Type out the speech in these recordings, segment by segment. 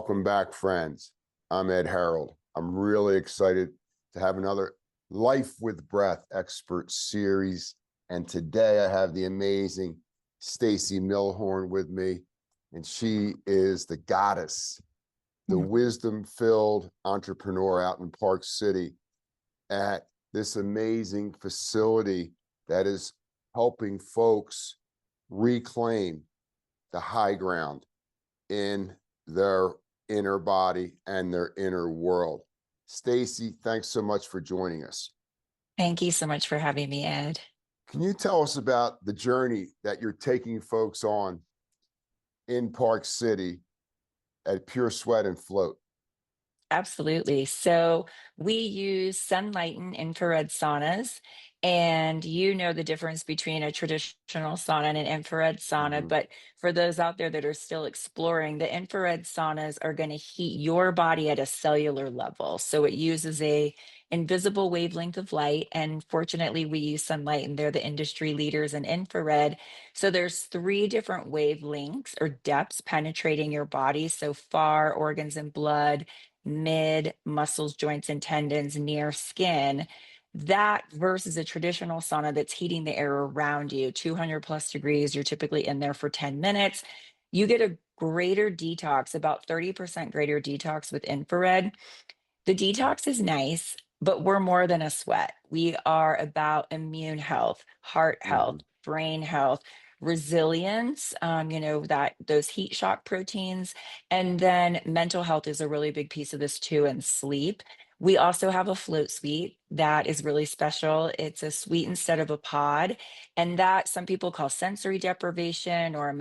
Welcome back, friends. I'm Ed Harold. I'm really excited to have another Life with Breath expert series. And today I have the amazing Stacey Millhorn with me. And she is the goddess, the wisdom-filled entrepreneur out in Park City at this amazing facility that is helping folks reclaim the high ground in their inner body and their inner world. Stacey, thanks so much for joining us. Thank you so much for having me, Ed. Can you tell us about the journey that you're taking folks on in Park City at Pure Sweat and Float? Absolutely. So we use sunlight and infrared saunas, and you know the difference between a traditional sauna and an infrared sauna. Mhm. But for those out there that are still exploring, the infrared saunas are going to heat your body at a cellular level. So it uses a invisible wavelength of light, and fortunately we use sunlight, and they're the industry leaders in infrared. So there's three different wavelengths or depths penetrating your body, so far organs and blood, mid, muscles, joints, and tendons, near skin. That versus a traditional sauna that's heating the air around you, 200 plus degrees. You're typically in there for 10 minutes. You get a greater detox, about 30% greater detox with infrared. The detox is nice, but we're more than a sweat. We are about immune health, heart health, Mhm. brain health, resilience, that those heat shock proteins. And then mental health is a really big piece of this too, and sleep. We also have a float suite that is really special. It's a suite instead of a pod, and that some people call sensory deprivation or a Mhm.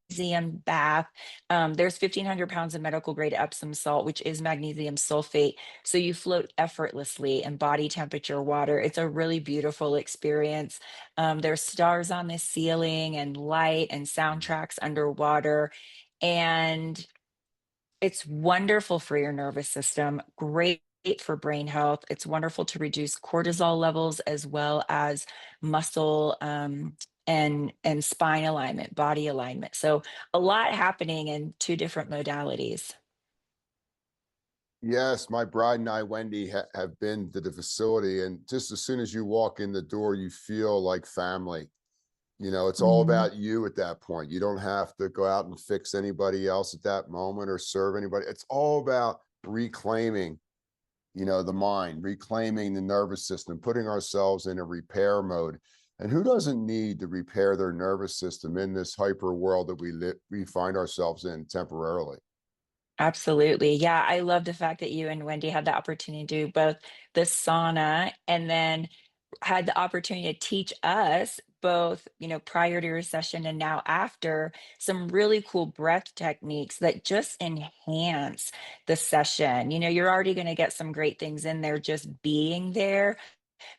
magnesium bath. There's 1,500 pounds of medical grade Epsom salt, which is magnesium sulfate, so you float effortlessly in body temperature water. It's a really beautiful experience. There's stars on the ceiling and light and soundtracks underwater. And it's wonderful for your nervous system, great for brain health. It's wonderful to reduce cortisol levels as well as muscle and spine alignment, body alignment. So a lot happening in two different modalities. Yes, my bride and I, Wendy, have been to the facility, and just as soon as you walk in the door, you feel like family. It's all Mhm. about you at that point. You don't have to go out and fix anybody else at that moment or serve anybody. It's all about reclaiming, the mind, reclaiming the nervous system, putting ourselves in a repair mode. And who doesn't need to repair their nervous system in this hyper world that we find ourselves in temporarily? Absolutely. Yeah, I love the fact that you and Wendy had the opportunity to do both the sauna and then had the opportunity to teach us both, prior to your session and now after, some really cool breath techniques that just enhance the session. You're already going to get some great things in there just being there,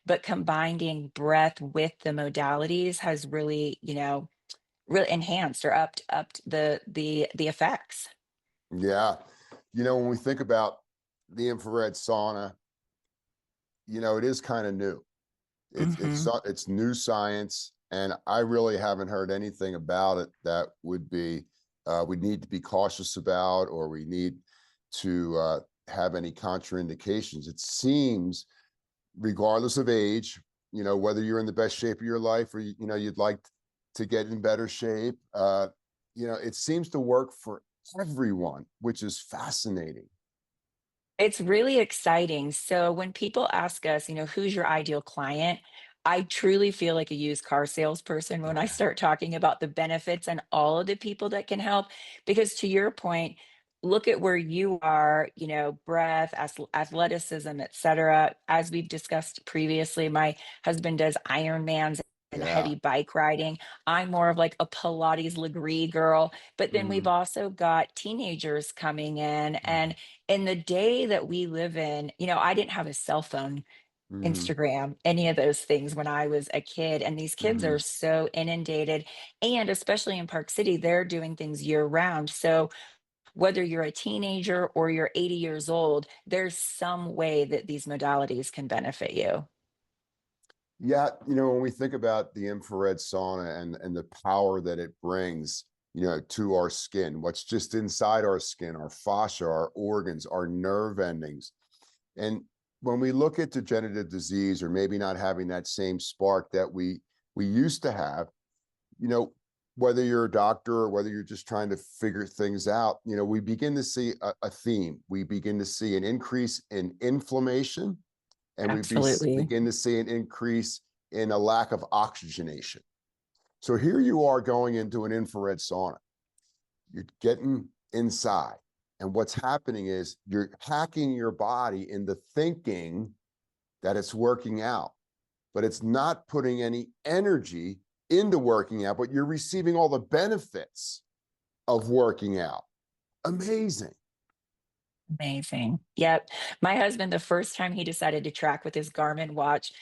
but combining breath with the modalities has really, really enhanced or upped the effects. Yeah. When we think about the infrared sauna, it is kind of new. Mhm. It's new science, and I really haven't heard anything about it that we need to be cautious about, or we need to have any contraindications. It seems, regardless of age, whether you're in the best shape of your life or you'd like to get in better shape, it seems to work for everyone, which is fascinating. It's really exciting. So when people ask us, who's your ideal client? I truly feel like a used car salesperson when I start talking about the benefits and all of the people that can help. Because to your point, look at where you are, breath, athleticism, et cetera. As we've discussed previously, my husband does Ironmans and Yeah. heavy bike riding. I'm more of like a Pilates Legree girl. But then we've Mhm. also got teenagers coming in the day that we live in. I didn't have a cell phone, Mhm. Instagram, any of those things when I was a kid. And these kids are Mhm. so inundated. And especially in Park City, they're doing things year round. So whether you're a teenager or you're 80 years old, there's some way that these modalities can benefit you. Yeah, when we think about the infrared sauna and the power that it brings, to our skin, what's just inside our skin, our fascia, our organs, our nerve endings. And when we look at degenerative disease, or maybe not having that same spark that we used to have, you know, whether you're a doctor or whether you're just trying to figure things out, we begin to see a theme. We begin to see an increase in inflammation, and Absolutely. begin to see an increase in a lack of oxygenation. So here you are going into an infrared sauna. You're getting inside. And what's happening is you're hacking your body into thinking that it's working out, but it's not putting any energy into working out, but you're receiving all the benefits of working out. Amazing. Amazing. Yep. My husband, the first time he decided to track with his Garmin watch,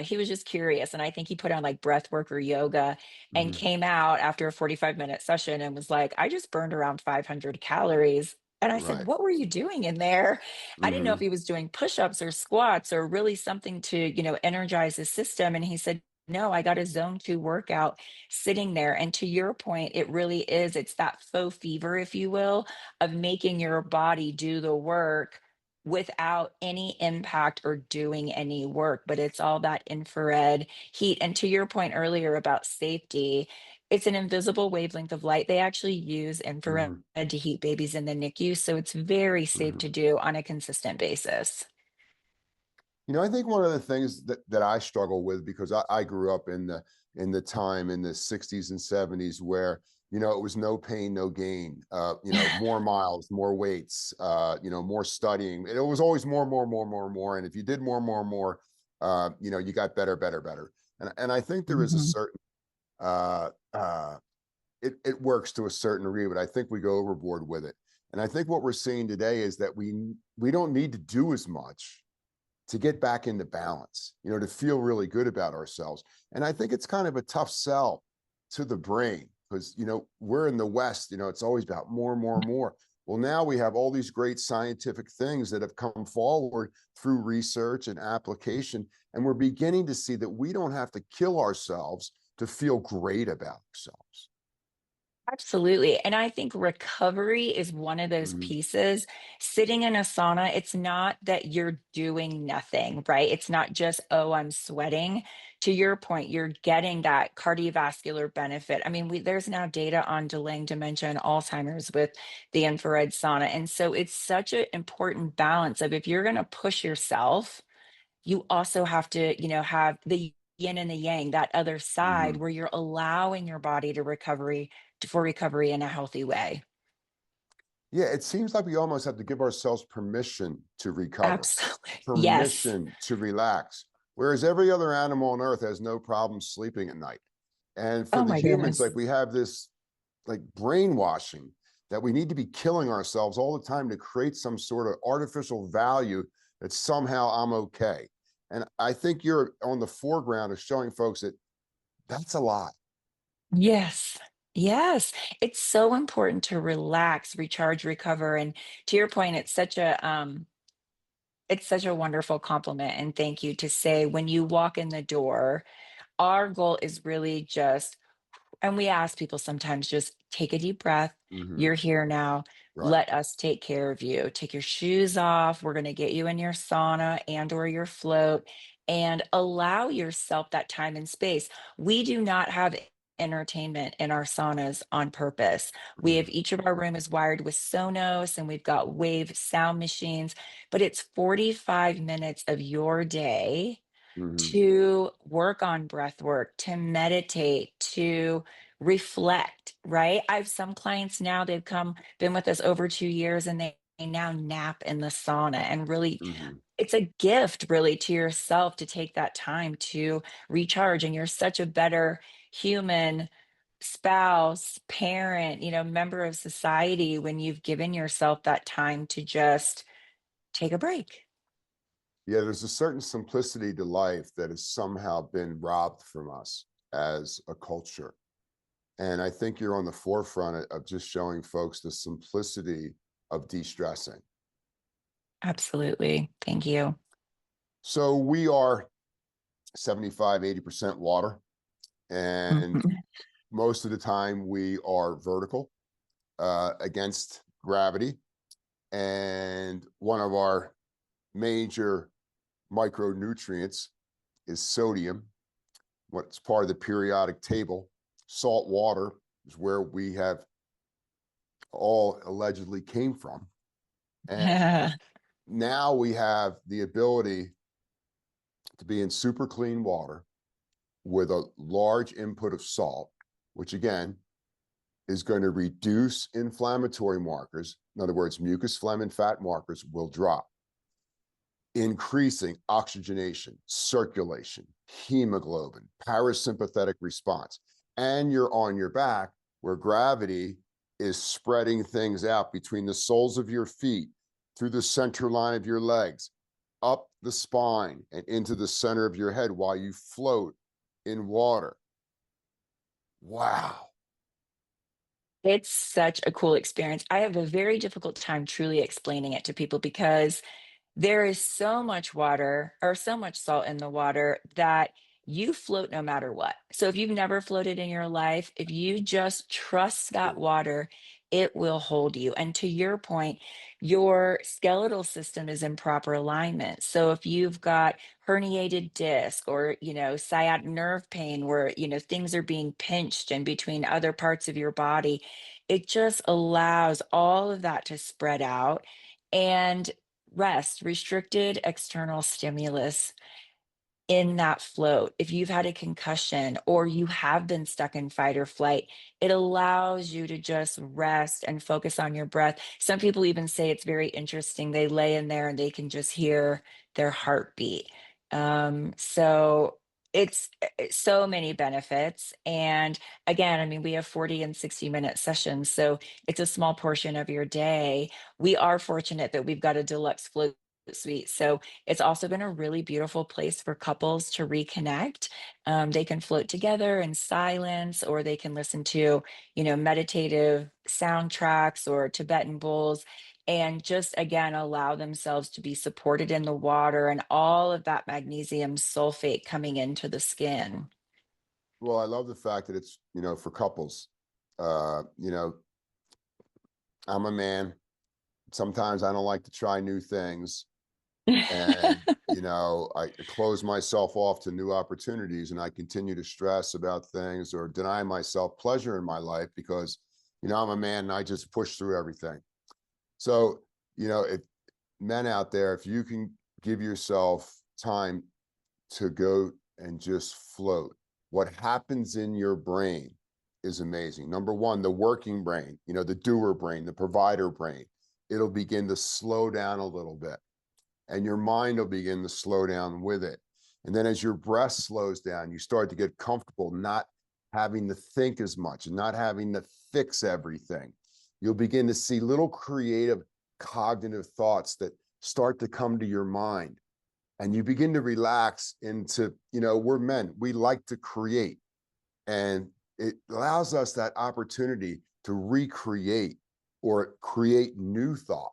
he was just curious. And I think he put on like breath work or yoga and Mhm. came out after a 45-minute session and was like, I just burned around 500 calories. And I said, Right. what were you doing in there? I didn't know if Hmm. he was doing push-ups or squats or really something to, energize his system. And he said, no, I got a zone 2 workout sitting there. And to your point, it really is, it's that faux fever, if you will, of making your body do the work without any impact or doing any work. But it's all that infrared heat. And to your point earlier about safety, it's an invisible wavelength of light. They actually use infrared Hmm. to heat babies in the NICU. So it's very safe Hmm. to do on a consistent basis. I think one of the things that I struggle with, because I grew up in the time in the 60s and 70s where, it was no pain, no gain, more miles, more weights, more studying. And it was always more, more, more, more, more. And if you did more, more, more, you got better, better, better. And I think there is a Mhm. certain uh it works to a certain degree, but I think we go overboard with it. And I think what we're seeing today is that we don't need to do as much to get back into balance, to feel really good about ourselves. And I think it's kind of a tough sell to the brain because, we're in the West, it's always about more, more, more. Well, now we have all these great scientific things that have come forward through research and application. And we're beginning to see that we don't have to kill ourselves to feel great about ourselves. Absolutely. And I think recovery is one of those Mhm. pieces. Sitting in a sauna, it's not that you're doing nothing, right? It's not just, oh, I'm sweating. To your point, you're getting that cardiovascular benefit. I mean, there's now data on delaying dementia and Alzheimer's with the infrared sauna. And so it's such an important balance of if you're going to push yourself, you also have to, have the yin and the yang, that other side Mhm. where you're allowing your body to for recovery in a healthy way. Yeah, it seems like we almost have to give ourselves permission to recover, Absolutely. Yes. permission to relax, whereas every other animal on earth has no problem sleeping at night. And for Oh the my humans, goodness. like we have this like brainwashing that we need to be killing ourselves all the time to create some sort of artificial value that somehow I'm okay. And I think you're on the foreground of showing folks that that's a lie. Yes. Yes. It's so important to relax, recharge, recover. And to your point, it's such a wonderful compliment and thank you to say when you walk in the door, our goal is really just. And we ask people sometimes just take a deep breath. Hmm. You're here now. Right. Let us take care of you. Take your shoes off. We're going to get you in your sauna and or your float and allow yourself that time and space. We do not have entertainment in our saunas on purpose. We have Hmm. each of our room is wired with Sonos and we've got wave sound machines, but it's 45 minutes of your day Hmm. to work on breath work, to meditate, to reflect, right? I have some clients now, been with us over 2 years, and they now nap in the sauna. And really, Hmm. it's a gift, really, to yourself to take that time to recharge. And you're such a better human, spouse, parent, member of society when you've given yourself that time to just take a break. Yeah, there's a certain simplicity to life that has somehow been robbed from us as a culture. And I think you're on the forefront of just showing folks the simplicity of de-stressing. Absolutely. Thank you. So we are 75, 80% water. And Mhm. most of the time we are vertical against gravity. And one of our major micronutrients is sodium. What's part of the periodic table. Salt water is where we have all allegedly came from. And now we have the ability to be in super clean water with a large input of salt, which again is going to reduce inflammatory markers. In other words, mucus, phlegm, and fat markers will drop, increasing oxygenation, circulation, hemoglobin, parasympathetic response. And you're on your back where gravity is spreading things out between the soles of your feet, through the center line of your legs, up the spine, and into the center of your head while you float in water. Wow. It's such a cool experience. I have a very difficult time truly explaining it to people because there is so much water or so much salt in the water that you float no matter what. So if you've never floated in your life, if you just trust that water, it will hold you. And to your point, your skeletal system is in proper alignment. So if you've got herniated disc or, sciatic nerve pain where, things are being pinched in between other parts of your body, it just allows all of that to spread out. And rest, restricted external stimulus in that float. If you've had a concussion or you have been stuck in fight or flight, it allows you to just rest and focus on your breath. Some people even say it's very interesting. They lay in there and they can just hear their heartbeat. So it's so many benefits. And again, I mean, we have 40 and 60-minute sessions, so it's a small portion of your day. We are fortunate that we've got a deluxe float suite. So it's also been a really beautiful place for couples to reconnect. They can float together in silence, or they can listen to, meditative soundtracks or Tibetan bowls, and just again allow themselves to be supported in the water and all of that magnesium sulfate coming into the skin. Well, I love the fact that it's, for couples. Uh, you know, I'm a man. Sometimes I don't like to try new things. And, I close myself off to new opportunities, and I continue to stress about things or deny myself pleasure in my life because, I'm a man and I just push through everything. So, if men out there, if you can give yourself time to go and just float, what happens in your brain is amazing. Number one, the working brain, the doer brain, the provider brain, it'll begin to slow down a little bit, and your mind will begin to slow down with it. And then as your breath slows down, you start to get comfortable not having to think as much and not having to fix everything. You'll begin to see little creative cognitive thoughts that start to come to your mind, and you begin to relax into, we're men, we like to create, and it allows us that opportunity to recreate or create new thought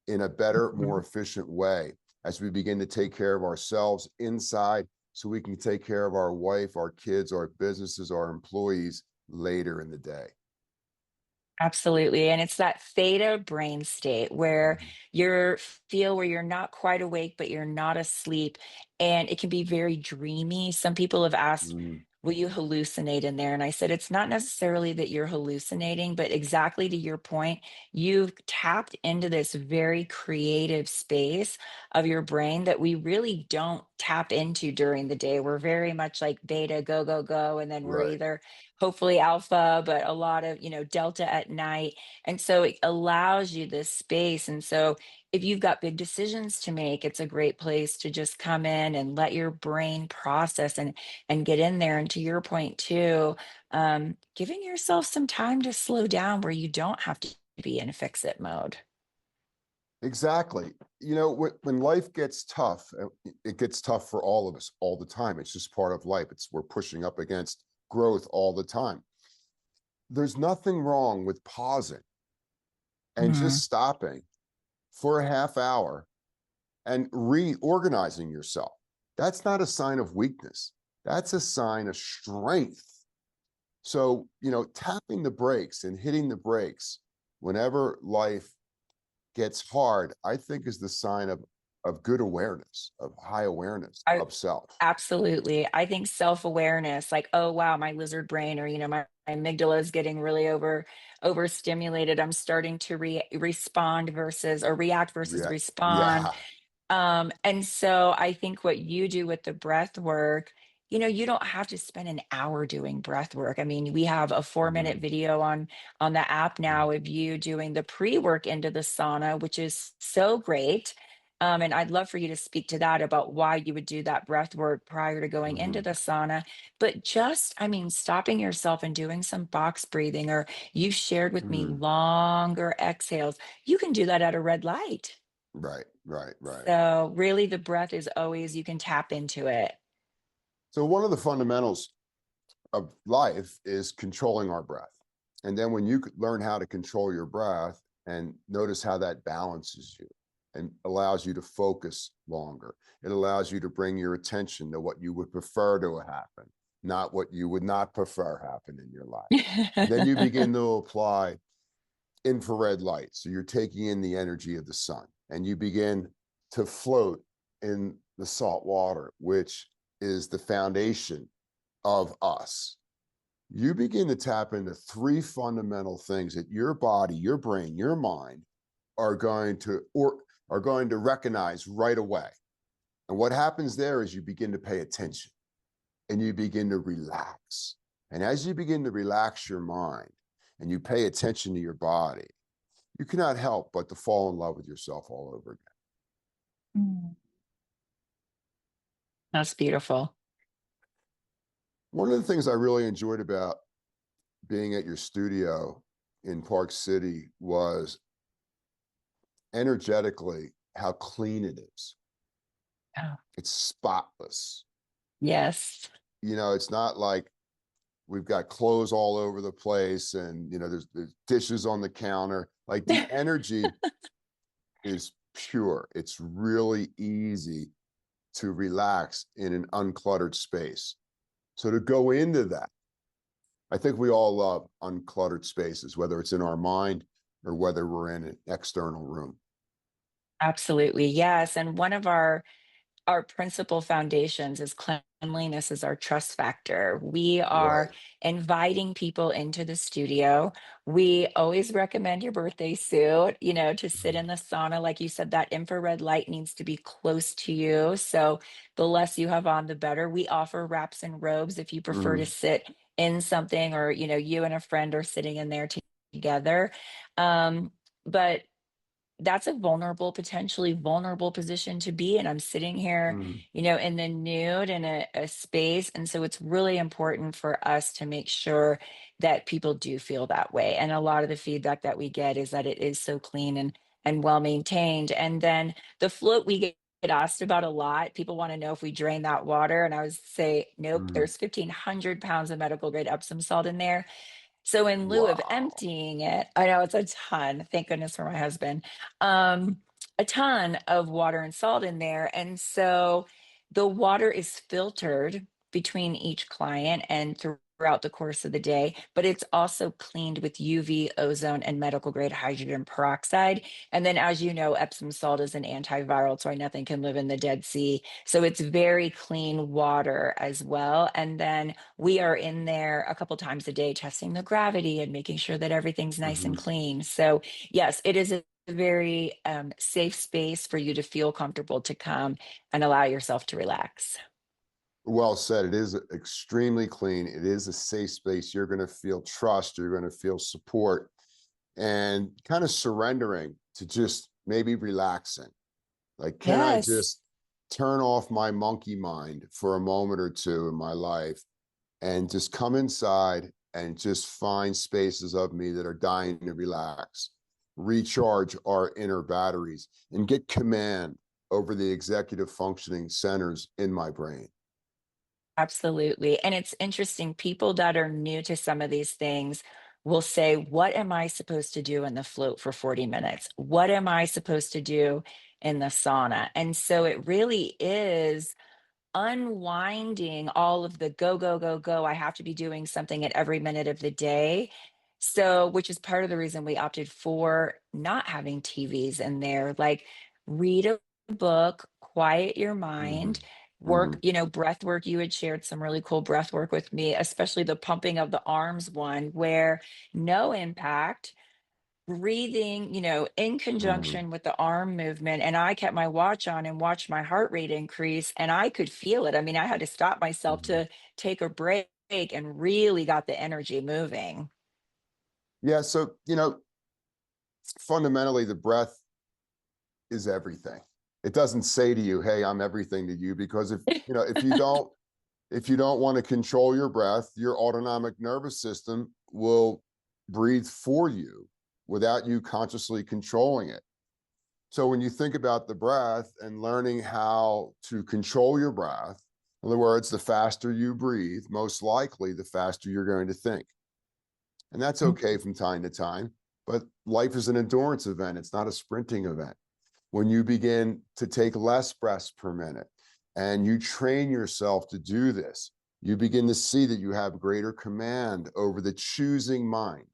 in a better, more efficient way as we begin to take care of ourselves inside so we can take care of our wife, our kids, our businesses, our employees later in the day. Absolutely. And it's that theta brain state where Mhm. you're feel where you're not quite awake, but you're not asleep. And it can be very dreamy. Some people have asked, Mm, will you hallucinate in there? And I said, it's not necessarily that you're hallucinating, but exactly to your point, you've tapped into this very creative space of your brain that we really don't tap into during the day. We're very much like beta, go, go, go. And then we're right. either hopefully alpha, but a lot of, delta at night. And so it allows you this space. And so if you've got big decisions to make, it's a great place to just come in and let your brain process and get in there. And to your point too, giving yourself some time to slow down where you don't have to be in fix it mode. Exactly. When life gets tough, it gets tough for all of us all the time. It's just part of life. We're pushing up against growth all the time. There's nothing wrong with pausing and Mhm. just stopping for a half hour and reorganizing yourself. That's not a sign of weakness. That's a sign of strength. So, tapping the brakes and hitting the brakes whenever life gets hard, I think is the sign of good awareness, of high awareness I of self. absolutely. I think self-awareness, like, oh wow, my lizard brain or my amygdala is getting really overstimulated. I'm starting to respond versus or react versus React. respond. Yeah. And so I think what you do with the breath work, you don't have to spend an hour doing breath work. I mean, we have a 4-minute Mhm, video on the app mhm, now of you doing the pre-work into the sauna, which is so great. And I'd love for you to speak to that about why you would do that breath work prior to going into mhm, the sauna. But just, I mean, stopping yourself and doing some box breathing, or you shared with me mhm. longer exhales. You can do that at a red light. Right, right, right. So really the breath is always you can tap into it. So one of the fundamentals of life is controlling our breath. And then when you learn how to control your breath and notice how that balances you and allows you to focus longer, it allows you to bring your attention to what you would prefer to happen, not what you would not prefer happen in your life. And then you begin to apply infrared light. So you're taking in the energy of the sun and you begin to float in the salt water, which is the foundation of us. You begin to tap into three fundamental things that your body, your brain, your mind are going to or are going to recognize right away. And what happens there is you begin to pay attention and you begin to relax. And as you begin to relax your mind and you pay attention to your body, you cannot help but to fall in love with yourself all over again. Mm. That's beautiful. One of the things I really enjoyed about being at your studio in Park City was energetically how clean it is. Oh, It's spotless. yes. It's not like we've got clothes all over the place and there's dishes on the counter. Like the energy is pure. It's really easy to relax in an uncluttered space. So to go into that, I think we all love uncluttered spaces, whether it's in our mind or whether we're in an external room. Absolutely. Yes. And one of our principal foundations is cleanliness is our trust factor. We are Right. inviting people into the studio. We always recommend your birthday suit, to sit in the sauna. Like you said, that infrared light needs to be close to you. So the less you have on, the better. We offer wraps and robes if you prefer to Mm, sit in something, or, you and a friend are sitting in there together. But that's a potentially vulnerable position to be in. I'm sitting here, mm, in the nude in a space. And so it's really important for us to make sure that people do feel that way. And a lot of the feedback that we get is that it is so clean and well maintained. And then the float we get asked about a lot. People want to know if we drain that water. And I would say, nope, mm. there's 1,500 pounds of medical grade Epsom salt in there. So in lieu of Wow. emptying it, I know it's a ton, thank goodness for my husband, um, a ton of water and salt in there. And so the water is filtered between each client and throughout the course of the day, but it's also cleaned with UV, ozone, and medical grade hydrogen peroxide. And then, as you know, Epsom salt is an antiviral, it's why nothing can live in the Dead Sea. So it's very clean water as well. And then we are in there a couple times a day testing the gravity and making sure that everything's nice and Mhm. clean. So, yes, it is a very safe space for you to feel comfortable to come and allow yourself to relax. Well said. It is extremely clean. It is a safe space. You're going to feel trust. You're going to feel support and kind of surrendering to just maybe relaxing. Like, can I Yes, just turn off my monkey mind for a moment or two in my life and just come inside and just find spaces of me that are dying to relax, recharge our inner batteries, and get command over the executive functioning centers in my brain. absolutely. And it's interesting, people that are new to some of these things will say, what am I supposed to do in the float for 40 minutes? What am I supposed to do in the sauna? And so it really is unwinding all of the go, go, go, go. I have to be doing something at every minute of the day. So, which is part of the reason we opted for not having TVs in there. Like, read a book, quiet your mind, Mhm. work, Mhm. breath work. You had shared some really cool breath work with me, especially the pumping of the arms one, where no impact breathing, in Mhm. conjunction with the arm movement. And I kept my watch on and watched my heart rate increase, and I could feel it. I mean, I had to stop myself Mhm. to take a break and really got the energy moving. Yeah, so, fundamentally the breath is everything. It doesn't say to you, "Hey, I'm everything to you," because if you don't want to control your breath, your autonomic nervous system will breathe for you without you consciously controlling it. So when you think about the breath and learning how to control your breath, in other words, the faster you breathe, most likely the faster you're going to think. And that's okay from time to time, but life is an endurance event. It's not a sprinting event. When you begin to take less breaths per minute and you train yourself to do this, you begin to see that you have greater command over the choosing mind.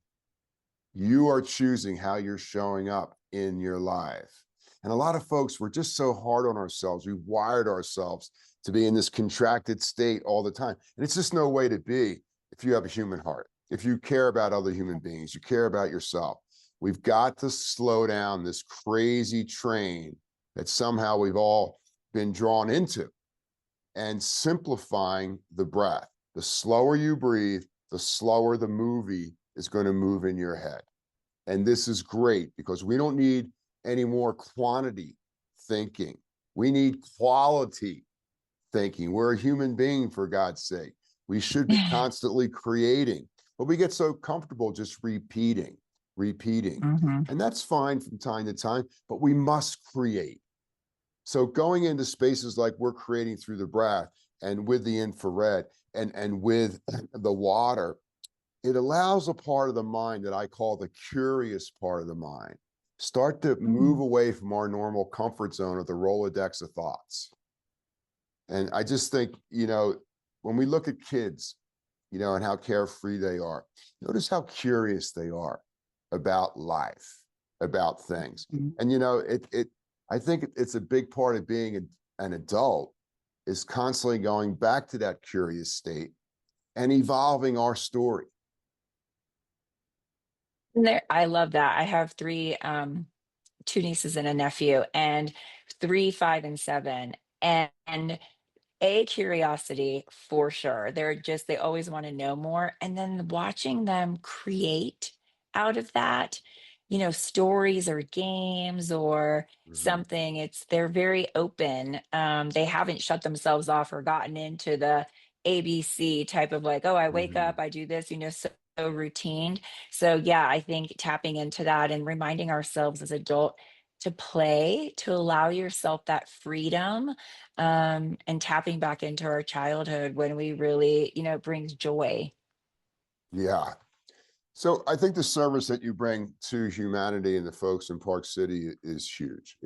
You are choosing how you're showing up in your life. And a lot of folks, we're just so hard on ourselves. We've wired ourselves to be in this contracted state all the time. And it's just no way to be if you have a human heart. If you care about other human beings, you care about yourself. We've got to slow down this crazy train that somehow we've all been drawn into, and simplifying the breath. The slower you breathe, the slower the movie is going to move in your head. And this is great because we don't need any more quantity thinking. We need quality thinking. We're a human being, for God's sake. We should be constantly creating, but we get so comfortable just repeating, repeating. Hmm. And that's fine from time to time, but we must create. So going into spaces like we're creating through the breath and with the infrared and with the water, it allows a part of the mind that I call the curious part of the mind start to move away from our normal comfort zone of the Rolodex of thoughts. And I just think, when we look at kids, and how carefree they are, notice how curious they are about life, about things. And, I think it's a big part of being an adult is constantly going back to that curious state and evolving our story. I love that. I have three, two nieces and a nephew, and 3, 5, and 7. And a curiosity for sure. They always want to know more. And then watching them create out of that, stories or games or Mhm. something, they're very open. They haven't shut themselves off or gotten into the ABC type of like, oh, I wake Mhm. up, I do this, so routine. So yeah, I think tapping into that and reminding ourselves as adult to play, to allow yourself that freedom, and tapping back into our childhood when we really, brings joy. Yeah. So I think the service that you bring to humanity and the folks in Park City is huge.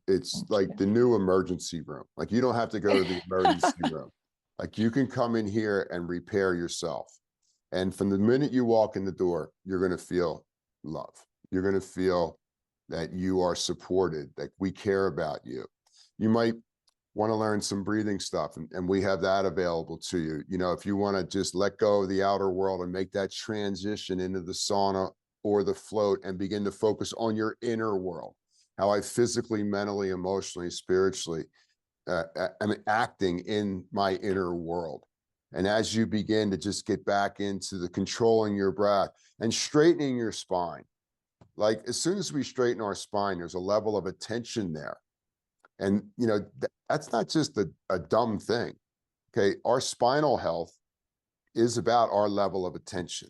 It's Thank like the new emergency room. Like you don't have to go to the emergency you. room. Like you can come in here and repair yourself. And from the minute you walk in the door, you're going to feel love. You're going to feel that you are supported, that we care about you. You might want to learn some breathing stuff, and we have that available to you. If you want to just let go of the outer world and make that transition into the sauna or the float and begin to focus on your inner world, how I physically, mentally, emotionally, spiritually am acting in my inner world. And as you begin to just get back into the controlling your breath and straightening your spine, like as soon as we straighten our spine, there's a level of attention there. And that's not just a dumb thing. Okay, our spinal health is about our level of attention.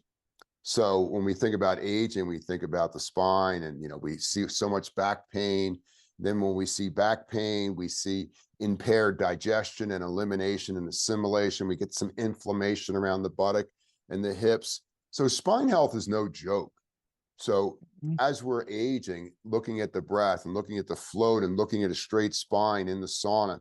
So when we think about aging, we think about the spine, and we see so much back pain. Then when we see back pain, we see impaired digestion and elimination and assimilation. We get some inflammation around the buttock and the hips. So spine health is no joke. So as we're aging, looking at the breath and looking at the float and looking at a straight spine in the sauna,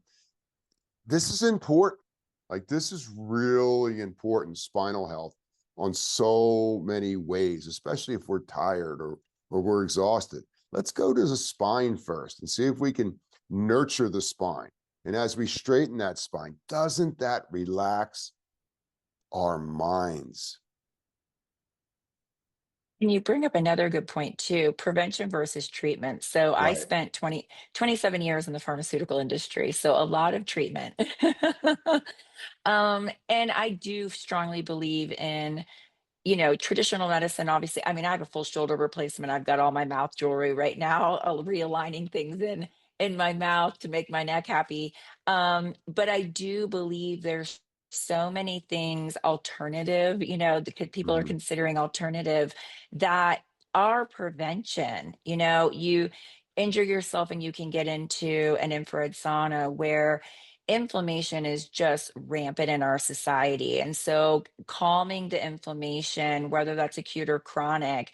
this is important. Like this is really important, spinal health on so many ways, especially if we're tired or we're exhausted. Let's go to the spine first and see if we can nurture the spine. And as we straighten that spine, doesn't that relax our minds? And you bring up another good point too, prevention versus treatment. So I Right. spent 27 years in the pharmaceutical industry, so a lot of treatment. And I do strongly believe in, traditional medicine, obviously. I mean, I have a full shoulder replacement. I've got all my mouth jewelry right now, realigning things in my mouth to make my neck happy. But I do believe there's so many things alternative, people are Mhm. considering alternative that are prevention. You injure yourself and you can get into an infrared sauna where inflammation is just rampant in our society. And so calming the inflammation, whether that's acute or chronic,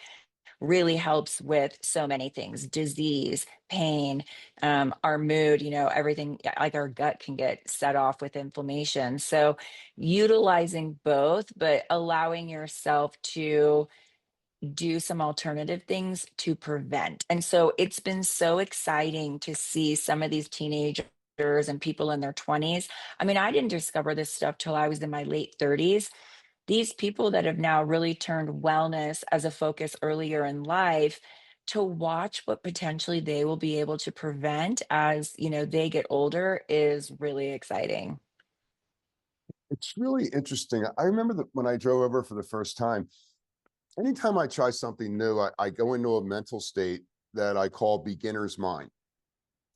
really helps with so many things: disease, pain, our mood, everything. Like our gut can get set off with inflammation. So utilizing both, but allowing yourself to do some alternative things to prevent. And so it's been so exciting to see some of these teenagers and people in their 20s. I mean, I didn't discover this stuff till I was in my late 30s. These people that have now really turned wellness as a focus earlier in life, to watch what potentially they will be able to prevent as, they get older is really exciting. It's really interesting. I remember that when I drove over for the first time, anytime I try something new, I go into a mental state that I call beginner's mind.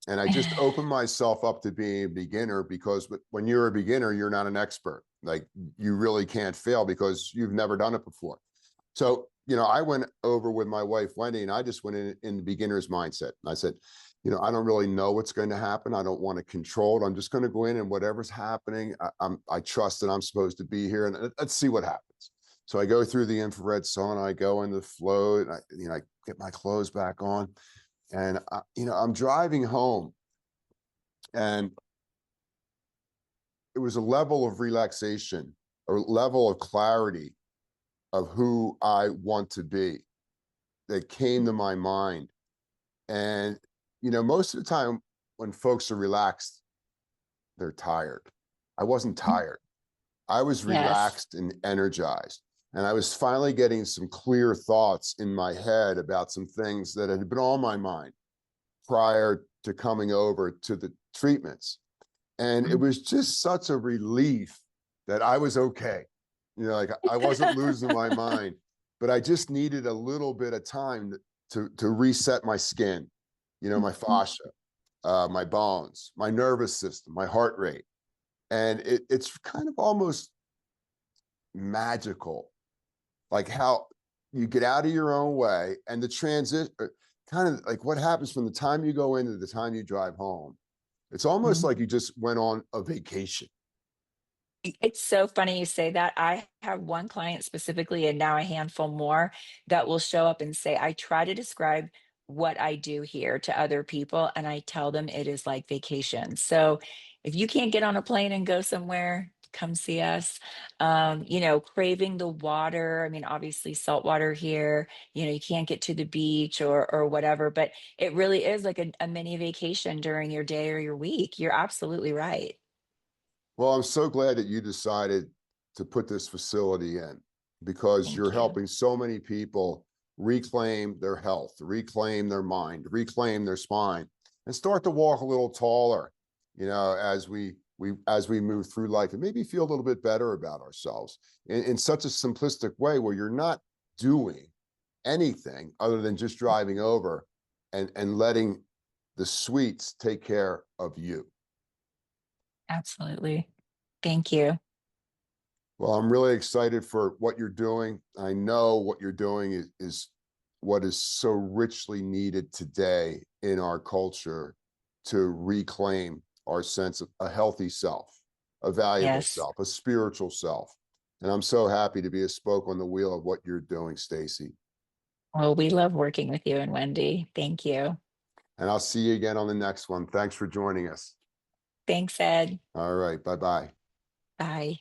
And I just open myself up to being a beginner because when you're a beginner, you're not an expert. Like you really can't fail because you've never done it before. So, I went over with my wife, Wendy, and I just went in the beginner's mindset. And I said, I don't really know what's going to happen. I don't want to control it. I'm just going to go in and whatever's happening, I trust that I'm supposed to be here and let's see what happens. So I go through the infrared sauna, I go in the float, I get my clothes back on and, I'm driving home and it was a level of relaxation, a level of clarity of who I want to be that came to my mind. And, most of the time when folks are relaxed, they're tired. I wasn't tired. I was Yes. relaxed and energized. And I was finally getting some clear thoughts in my head about some things that had been on my mind prior to coming over to the treatments. And it was just such a relief that I was okay. Like I wasn't losing my mind, but I just needed a little bit of time to reset my skin, my fascia, my bones, my nervous system, my heart rate. And it's kind of almost magical, like how you get out of your own way and the transit, kind of like what happens from the time you go in to the time you drive home. It's almost Mhm. like you just went on a vacation. It's so funny you say that. I have one client specifically, and now a handful more, that will show up and say, I try to describe what I do here to other people, and I tell them it is like vacation. So if you can't get on a plane and go somewhere, come see us. Craving the water. I mean, obviously salt water here, you can't get to the beach or whatever, but it really is like a mini vacation during your day or your week. You're absolutely right. Well, I'm so glad that you decided to put this facility in because you're Thank you. helping so many people reclaim their health, reclaim their mind, reclaim their spine, and start to walk a little taller, as we move through life and maybe feel a little bit better about ourselves in such a simplistic way where you're not doing anything other than just driving over and letting the sweets take care of you. Absolutely. Thank you. Well, I'm really excited for what you're doing. I know what you're doing is what is so richly needed today in our culture to reclaim our sense of a healthy self, a valuable Yes. self, a spiritual self. And I'm so happy to be a spoke on the wheel of what you're doing, Stacey. Well, we love working with you and Wendy. Thank you. And I'll see you again on the next one. Thanks for joining us. Thanks, Ed. All right. Bye-bye. Bye.